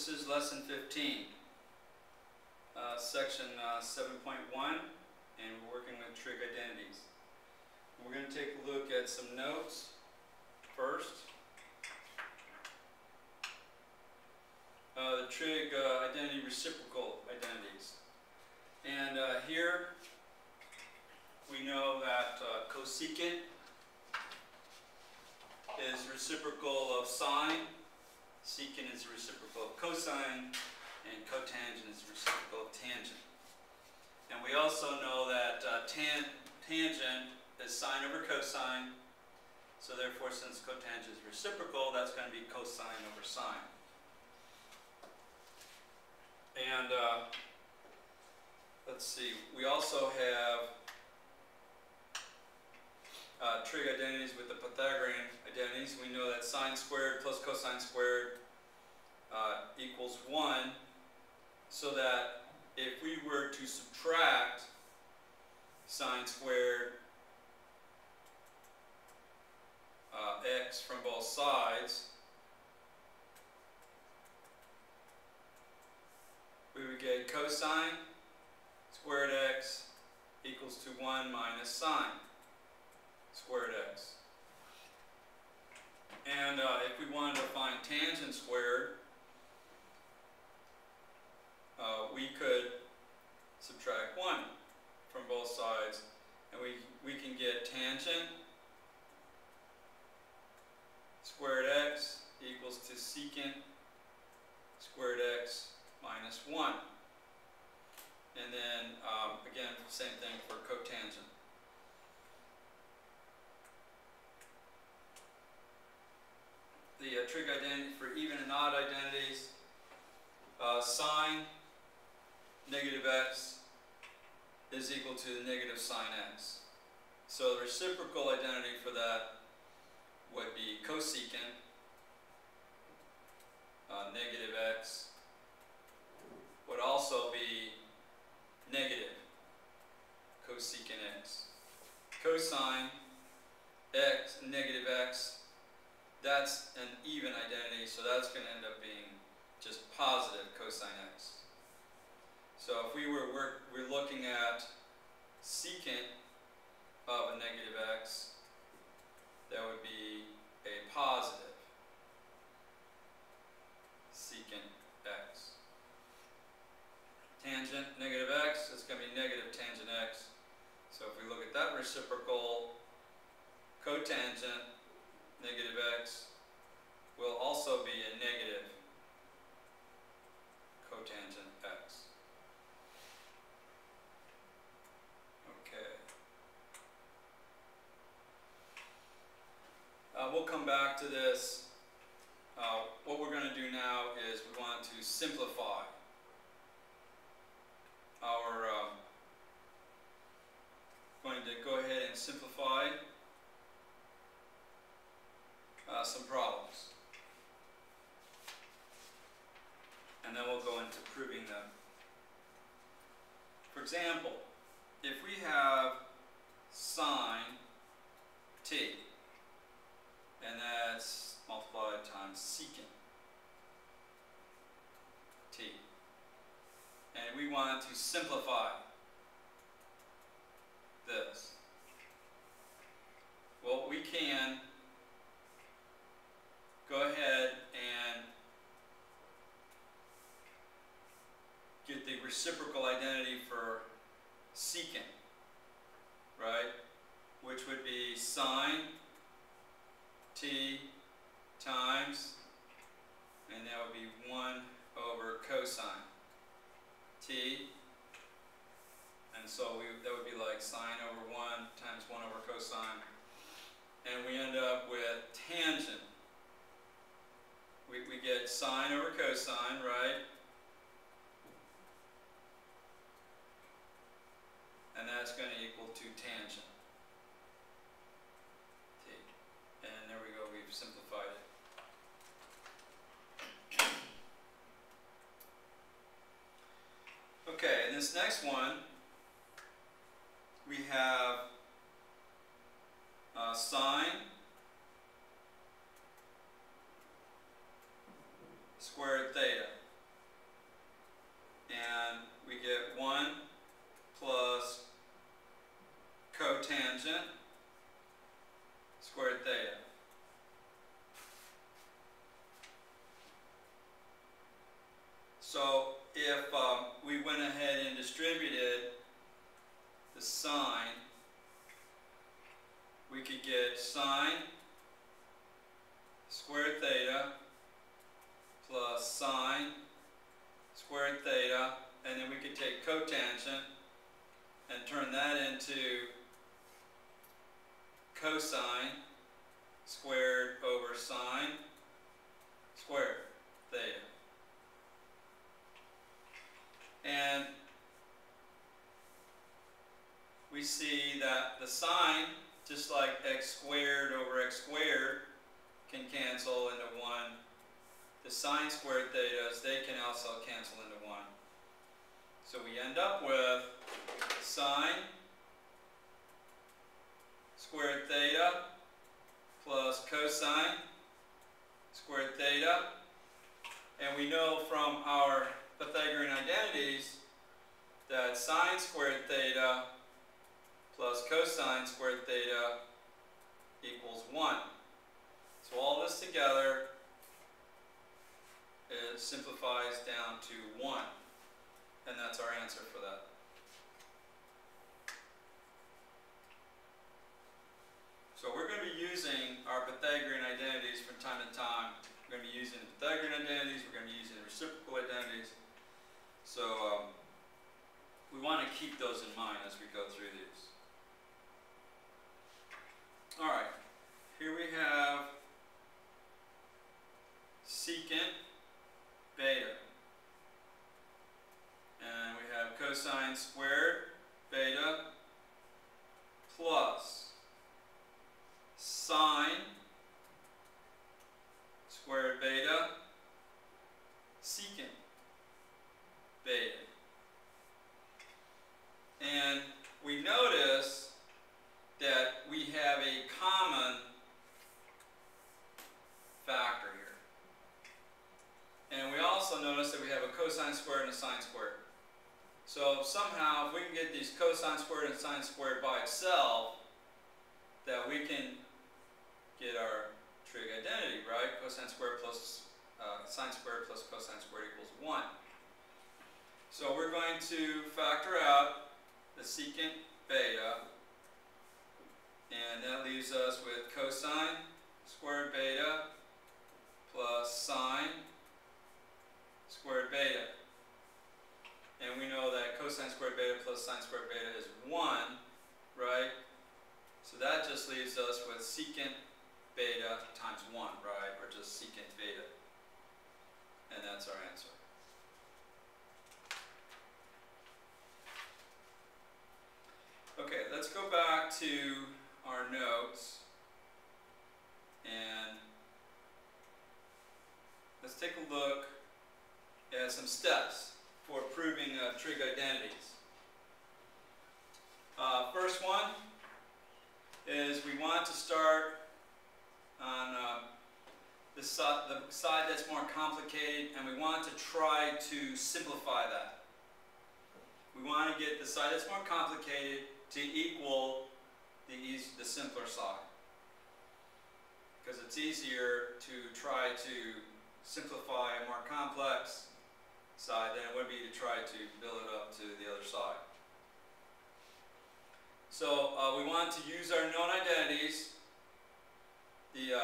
This is lesson 15, section 7.1, and we're working with trig identities. We're going to take a look at some notes first. The trig identity reciprocal identities. And here we know that cosecant is reciprocal of sine, secant is reciprocal of cosine, and cotangent is reciprocal of tangent. And we also know that tangent is sine over cosine, so therefore since cotangent is reciprocal, that's going to be cosine over sine. And let's see, we also have trig identities with the Pythagorean identities. We know that sine squared plus cosine squared equals 1, so that if we were to subtract sine squared x from both sides, we would get cosine squared x equals to 1 minus sine squared x. And if we wanted to find tangent squared, we could subtract 1 from both sides, and we can get tangent squared x equals to secant squared x minus 1. And then, again, same thing for cotangent. The trig identity for even and odd identities, sine negative x is equal to negative sine x. So the reciprocal identity for that would be cosecant negative x would also be negative cosecant x. Cosine x negative x, that's an even identity, so that's going to end up being just positive cosine x. So if we're looking at secant of a negative x, that would be a positive secant x. Tangent negative x, it's going to be negative tangent x. So if we look at that reciprocal, cotangent negative x will also be a negative cotangent x. Okay. We'll come back to this. What we're going to do now is we want to simplify our, going to go ahead and simplify some problems. And then we'll go into proving them. For example, if we have sine t, and that's multiplied times secant t, and we want to simplify this, well, we can go ahead and get the reciprocal identity for secant, right? Which would be sine t times, and that would be 1 over cosine t. And so that would be like sine over 1 times 1 over cosine. And we end up with tangent. We get sine over cosine, right? And that's going to equal to tangent t. And there we go, we've simplified it. Okay, and this next one, we have sine squared theta. distributed the sign, we could get sine squared theta plus sine squared theta, and then we could take cotangent and turn that into cosine squared over sine squared theta. And we see that the sine, just like x squared over x squared, can cancel into 1. The sine squared thetas, they can also cancel into 1. So we end up with sine squared theta plus cosine squared theta. And we know from our Pythagorean identities that sine squared theta plus cosine squared theta equals 1. So all this together simplifies down to 1. And that's our answer for that. So we're going to be using our Pythagorean identities from time to time. We're going to be using the Pythagorean identities, we're going to be using the reciprocal identities. So we want to keep those in mind as we go through these. Alright, here we have secant beta. And we have cosine squared beta plus sine squared beta secant beta. And we notice that we have a common factor here. And we also notice that we have a cosine squared and a sine squared. So somehow, if we can get these cosine squared and sine squared by itself, that we can get our trig identity, right? Cosine squared plus sine squared plus cosine squared equals 1. So we're going to factor out the secant beta, and that leaves us with cosine squared beta plus sine squared beta. And we know that cosine squared beta plus sine squared beta is 1, right? So that just leaves us with secant beta times 1, right? Or just secant beta. And that's our answer. Okay, let's go back to our notes and let's take a look at some steps for proving trig identities. First one is we want to start on the side that's more complicated, and we want to try to simplify that. We want to get the side that's more complicated to equal the simpler side, because it's easier to try to simplify a more complex side than it would be to try to build it up to the other side. So we want to use our known identities, the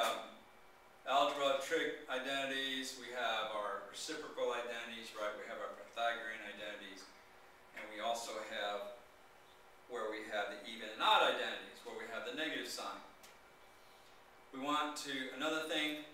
algebra trig identities, we have our reciprocal identities, right? We have our Pythagorean identities, and we also have where we have the even and odd identities, where we have the negative sign. We want to, another thing